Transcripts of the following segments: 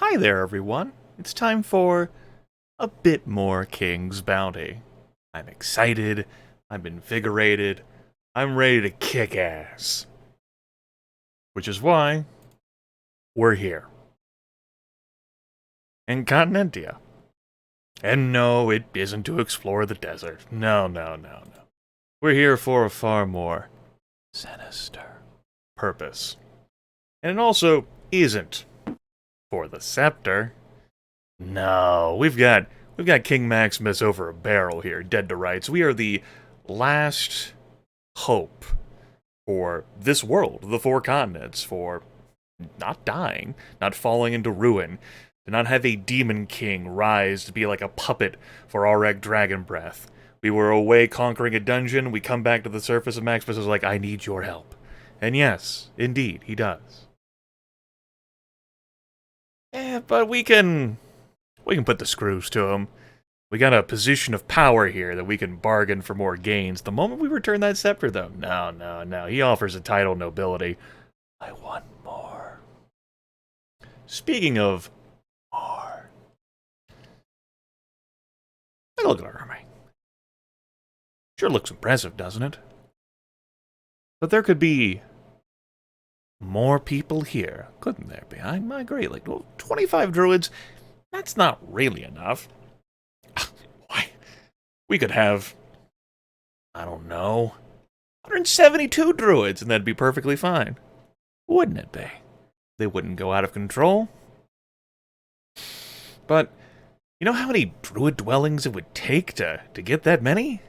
Hi there, everyone. It's time for a bit more King's Bounty. I'm excited, I'm invigorated, I'm ready to kick ass. Which is why we're here. In Continentia. And no, it isn't to explore the desert. No. We're here for a far more sinister purpose. And it also isn't for the scepter. No, we've got King Maximus over a barrel here, dead to rights. We are the last hope for this world, the four continents, for not dying, not falling into ruin, to not have a demon king rise to be like a puppet for Aurek Dragon Breath. We were away conquering a dungeon, we come back to the surface, and Maximus is like, I need your help. And yes, indeed, he does. But we can put the screws to him. We got a position of power here that we can bargain for more gains. The moment we return that scepter, though, no. He offers a title nobility. I want more. Speaking of more, look at our army. Sure looks impressive, doesn't it? But there could be more people here, couldn't there be? I agree. Like, well, 25 druids, that's not really enough. Why? We could have, I don't know, 172 druids, and that'd be perfectly fine. Wouldn't it be? They wouldn't go out of control. But, you know how many druid dwellings it would take to get that many?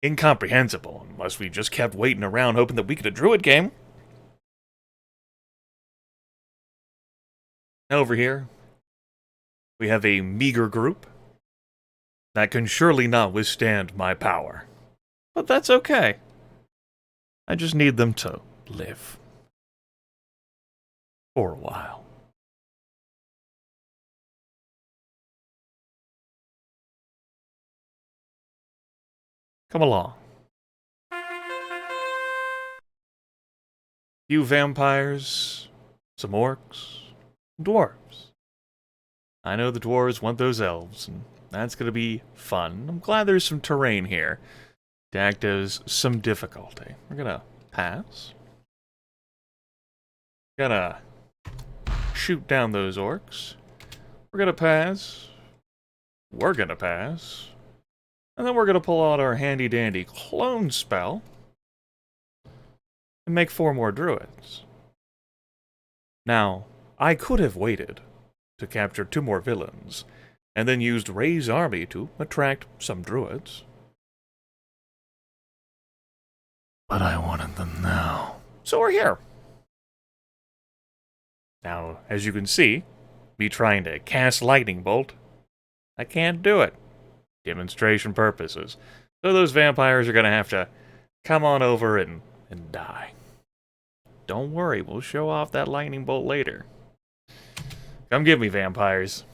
Incomprehensible, unless we just kept waiting around hoping that we get a druid game. Over here, we have a meager group that can surely not withstand my power. But that's okay. I just need them to live. For a while. Come along. Few vampires, some orcs, dwarves. I know the dwarves want those elves, and that's gonna be fun. I'm glad there's some terrain here to act as some difficulty. We're gonna pass. Gonna shoot down those orcs. We're gonna pass. We're gonna pass. And then we're gonna pull out our handy-dandy clone spell and make 4 more druids. Now, I could have waited to capture 2 more villains, and then used Ray's army to attract some druids. But I wanted them now. So we're here. Now, as you can see, me trying to cast Lightning Bolt, I can't do it. Demonstration purposes. So those vampires are going to have to come on over and die. Don't worry, we'll show off that Lightning Bolt later. Come get me, vampires.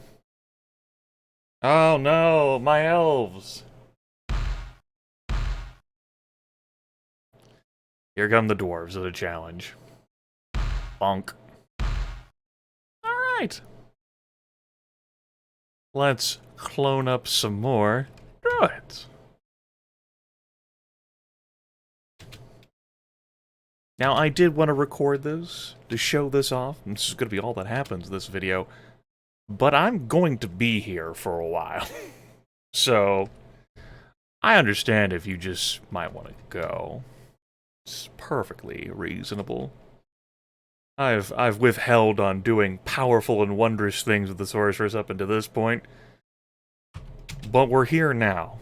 Oh no, my elves. Here come the dwarves of the challenge. Bonk. Alright. Let's clone up some more druids. Now, I did want to record this, to show this off, and this is going to be all that happens in this video, but I'm going to be here for a while. So, I understand if you just might want to go. It's perfectly reasonable. I've withheld on doing powerful and wondrous things with the sorceress up until this point, but we're here now.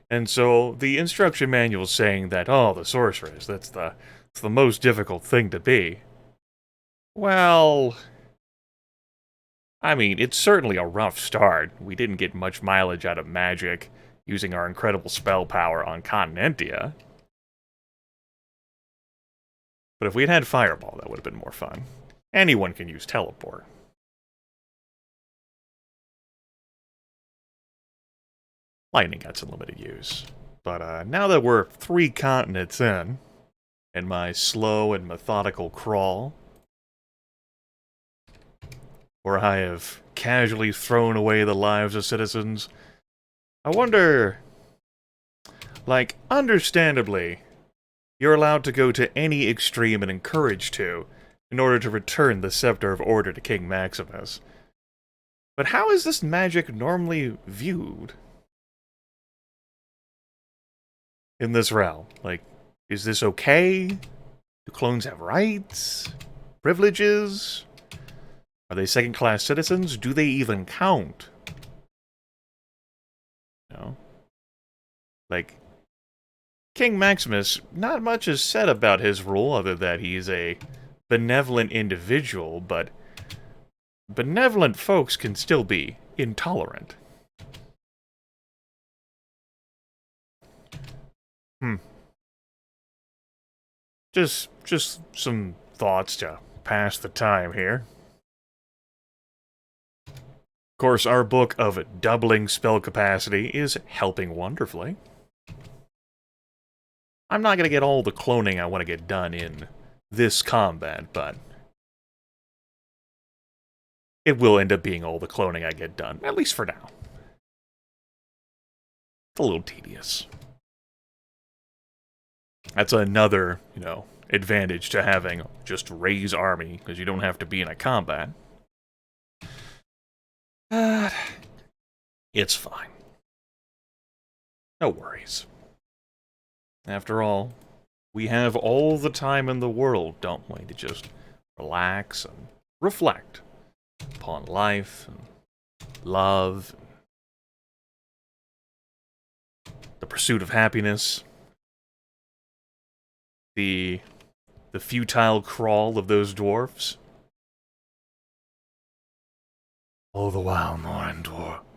And so, the instruction manual is saying that, oh, the sorceress, that's the most difficult thing to be. Well, I mean, it's certainly a rough start. We didn't get much mileage out of magic using our incredible spell power on Continentia. But if we'd had Fireball, that would have been more fun. Anyone can use Teleport. Lightning got some limited use. But now that we're 3 continents in, and my slow and methodical crawl, where I have casually thrown away the lives of citizens. I wonder, like, understandably, you're allowed to go to any extreme and encouraged to in order to return the Scepter of Order to King Maximus. But how is this magic normally viewed in this realm? Like, is this okay? Do clones have rights? Privileges? Are they second-class citizens? Do they even count? No. Like, King Maximus, not much is said about his rule other than he's a benevolent individual, but benevolent folks can still be intolerant. Just some thoughts to pass the time here. Of course, our book of doubling spell capacity is helping wonderfully. I'm not going to get all the cloning I want to get done in this combat, but it will end up being all the cloning I get done, at least for now. It's a little tedious. That's another, advantage to having just Ray's army, because you don't have to be in a combat. It's fine. No worries. After all, we have all the time in the world, don't we, to just relax and reflect upon life and love, and the pursuit of happiness, the futile crawl of those dwarfs. All the while,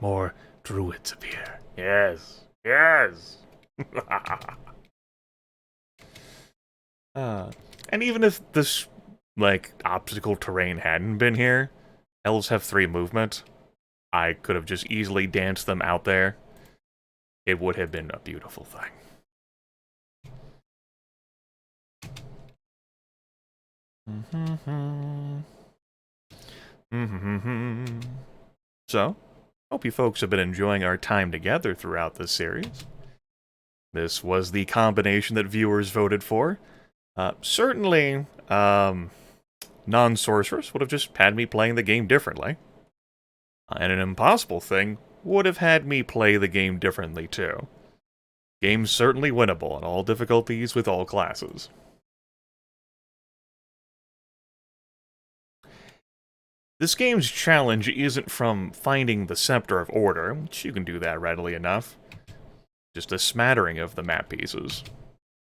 more druids appear. Yes, yes. And even if this, obstacle terrain hadn't been here, elves have 3 movement. I could have just easily danced them out there. It would have been a beautiful thing. So, hope you folks have been enjoying our time together throughout this series. This was the combination that viewers voted for. Certainly, non-sorcerers would have just had me playing the game differently. And an impossible thing would have had me play the game differently too. Game's certainly winnable on all difficulties with all classes. This game's challenge isn't from finding the Scepter of Order, which you can do that readily enough. Just a smattering of the map pieces.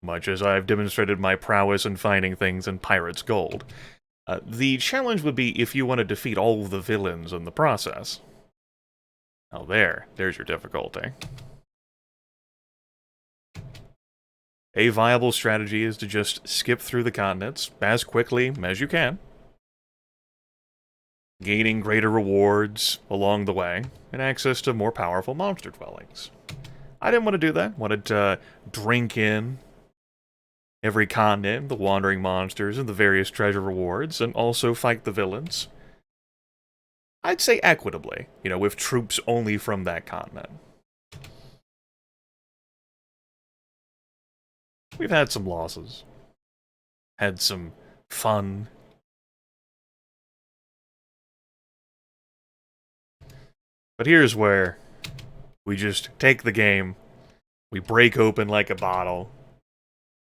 Much as I've demonstrated my prowess in finding things in Pirate's Gold. The challenge would be if you want to defeat all the villains in the process. Now there's your difficulty. A viable strategy is to just skip through the continents as quickly as you can, gaining greater rewards along the way, and access to more powerful monster dwellings. I didn't want to do that. Wanted to drink in every continent, the wandering monsters, and the various treasure rewards, and also fight the villains. I'd say equitably, with troops only from that continent. We've had some losses. Had some fun. But here's where we just take the game, we break open like a bottle,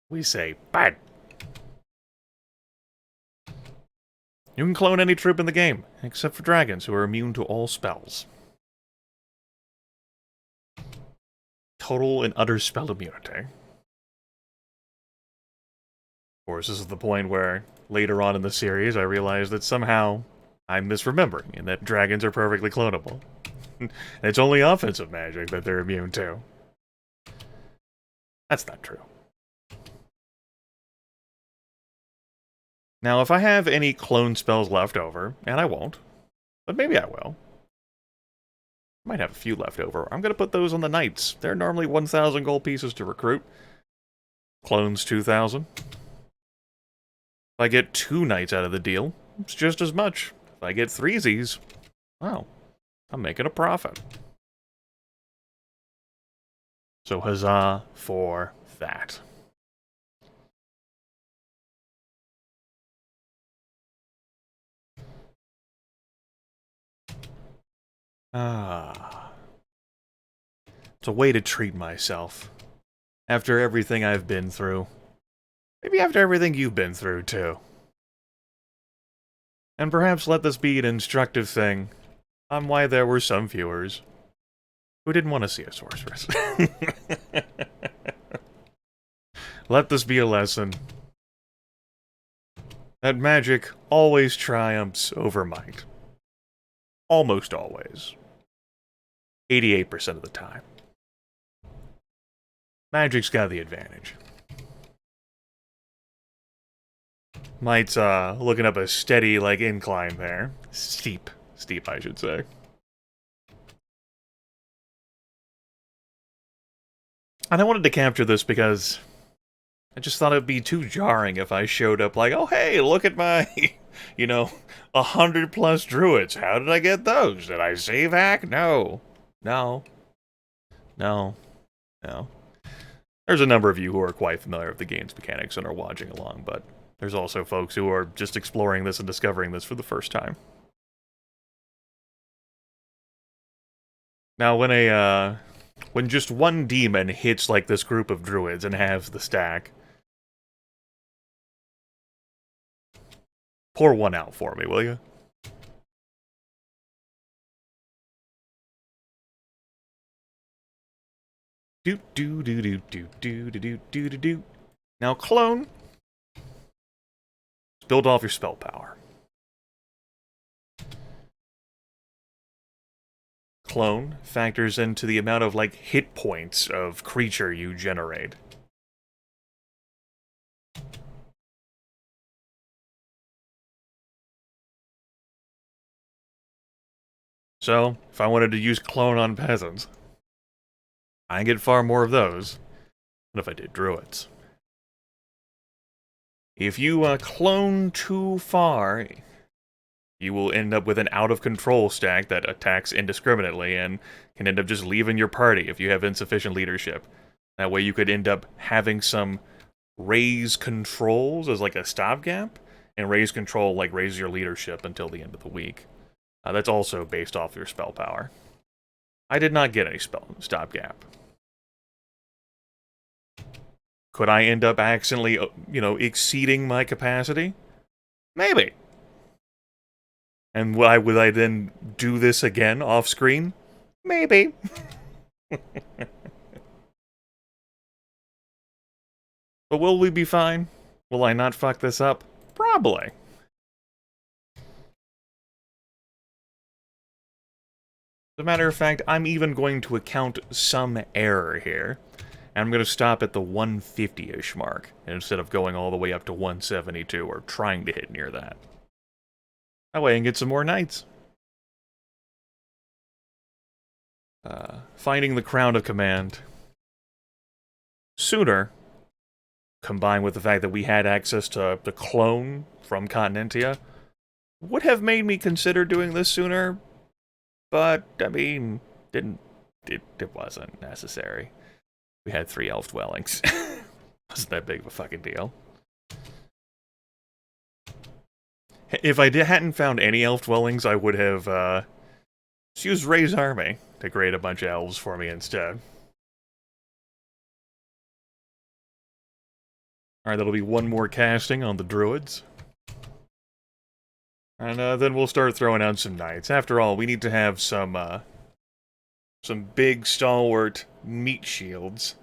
we say, bad. You can clone any troop in the game, except for dragons, who are immune to all spells. Total and utter spell immunity. Of course, this is the point where, later on in the series, I realized that somehow I'm misremembering, and that dragons are perfectly clonable. It's only offensive magic that they're immune to. That's not true. Now, if I have any clone spells left over, and I won't, but maybe I will. I might have a few left over. I'm going to put those on the knights. They're normally 1,000 gold pieces to recruit. Clones 2,000. If I get 2 knights out of the deal, it's just as much. If I get threesies, well, I'm making a profit. So huzzah for that. Ah. It's a way to treat myself. After everything I've been through. Maybe after everything you've been through, too. And perhaps let this be an instructive thing on why there were some viewers who didn't want to see a sorceress. Let this be a lesson that magic always triumphs over might. Almost always. 88% of the time. Magic's got the advantage. Might's, looking up a steady, like, incline there. Steep. Steep, I should say. And I wanted to capture this because I just thought it'd be too jarring if I showed up like, oh hey, look at my, 100+ druids. How did I get those? Did I save hack? No. No. No. No. There's a number of you who are quite familiar with the game's mechanics and are watching along, but there's also folks who are just exploring this and discovering this for the first time. Now, when just one demon hits, like, this group of druids and has the stack, pour one out for me, will you? Do. Now, clone. Build off your spell power. Clone factors into the amount of, like, hit points of creature you generate. So, if I wanted to use clone on peasants, I get far more of those than if I did druids. If you clone too far, you will end up with an out-of-control stack that attacks indiscriminately and can end up just leaving your party if you have insufficient leadership. That way you could end up having some raise controls as like a stopgap, and raise control like raise your leadership until the end of the week. That's also based off your spell power. I did not get any stopgap. Could I end up accidentally, exceeding my capacity? Maybe. And would I then do this again off-screen? Maybe. But will we be fine? Will I not fuck this up? Probably. As a matter of fact, I'm even going to account some error here. And I'm going to stop at the 150-ish mark, instead of going all the way up to 172, or trying to hit near that. That way I can get some more knights. Finding the Crown of Command sooner, combined with the fact that we had access to the clone from Continentia, would have made me consider doing this sooner, but, I mean, it wasn't necessary. We had 3 elf dwellings. Wasn't that big of a fucking deal. If I hadn't found any elf dwellings, I would have just used Ray's army to create a bunch of elves for me instead. Alright, that'll be one more casting on the druids. And then we'll start throwing out some knights. After all, we need to have some big, stalwart meat shields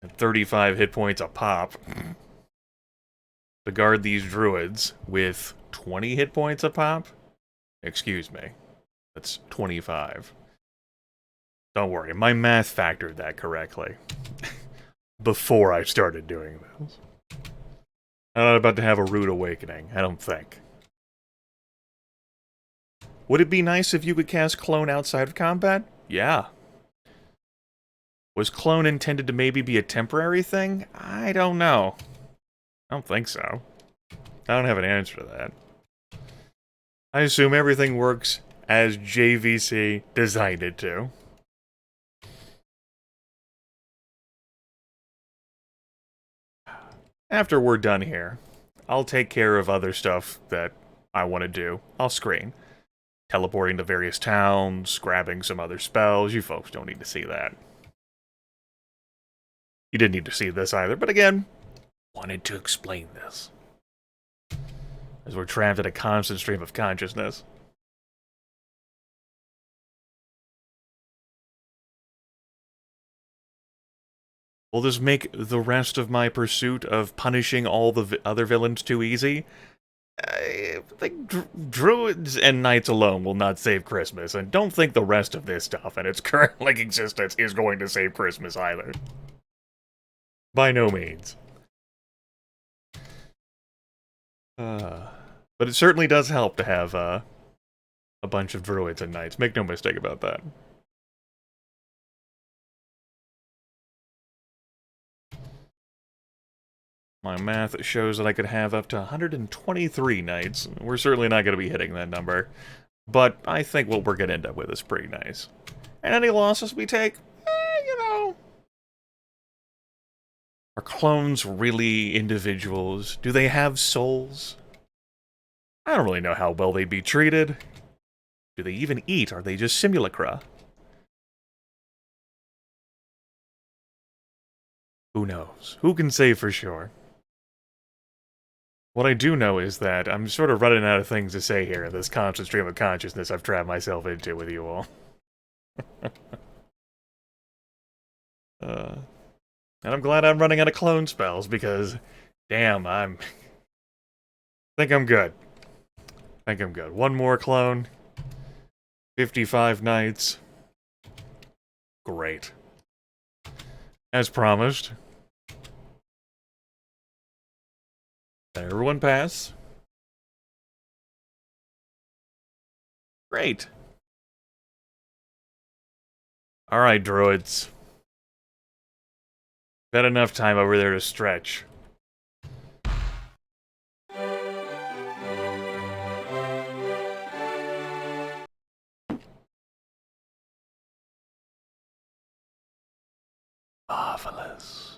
at 35 hit points a pop to guard these druids with 20 hit points a pop? Excuse me. That's 25. Don't worry, my math factored that correctly. Before I started doing this. I'm not about to have a rude awakening, I don't think. Would it be nice if you could cast Clone outside of combat? Yeah. Was Clone intended to maybe be a temporary thing? I don't know. I don't think so. I don't have an answer to that. I assume everything works as JVC designed it to. After we're done here, I'll take care of other stuff that I want to do. I'll screen. Teleporting to various towns, grabbing some other spells. You folks don't need to see that. You didn't need to see this either, but again, wanted to explain this. As we're trapped in a constant stream of consciousness. Will this make the rest of my pursuit of punishing all the other villains too easy? I think druids and knights alone will not save Christmas, and don't think the rest of this stuff and its current existence is going to save Christmas either. By no means. But it certainly does help to have a bunch of druids and knights. Make no mistake about that. My math shows that I could have up to 123 knights. We're certainly not going to be hitting that number. But I think what we're going to end up with is pretty nice. And any losses we take, you know... Are clones really individuals? Do they have souls? I don't really know how well they'd be treated. Do they even eat? Are they just simulacra? Who knows? Who can say for sure? What I do know is that I'm sort of running out of things to say here in this constant stream of consciousness I've trapped myself into with you all. And I'm glad I'm running out of clone spells, because, damn, I think I'm good. I think I'm good. One more clone. 55 knights. Great. As promised. Everyone pass. Great. Alright, druids. Got enough time over there to stretch. Marvelous.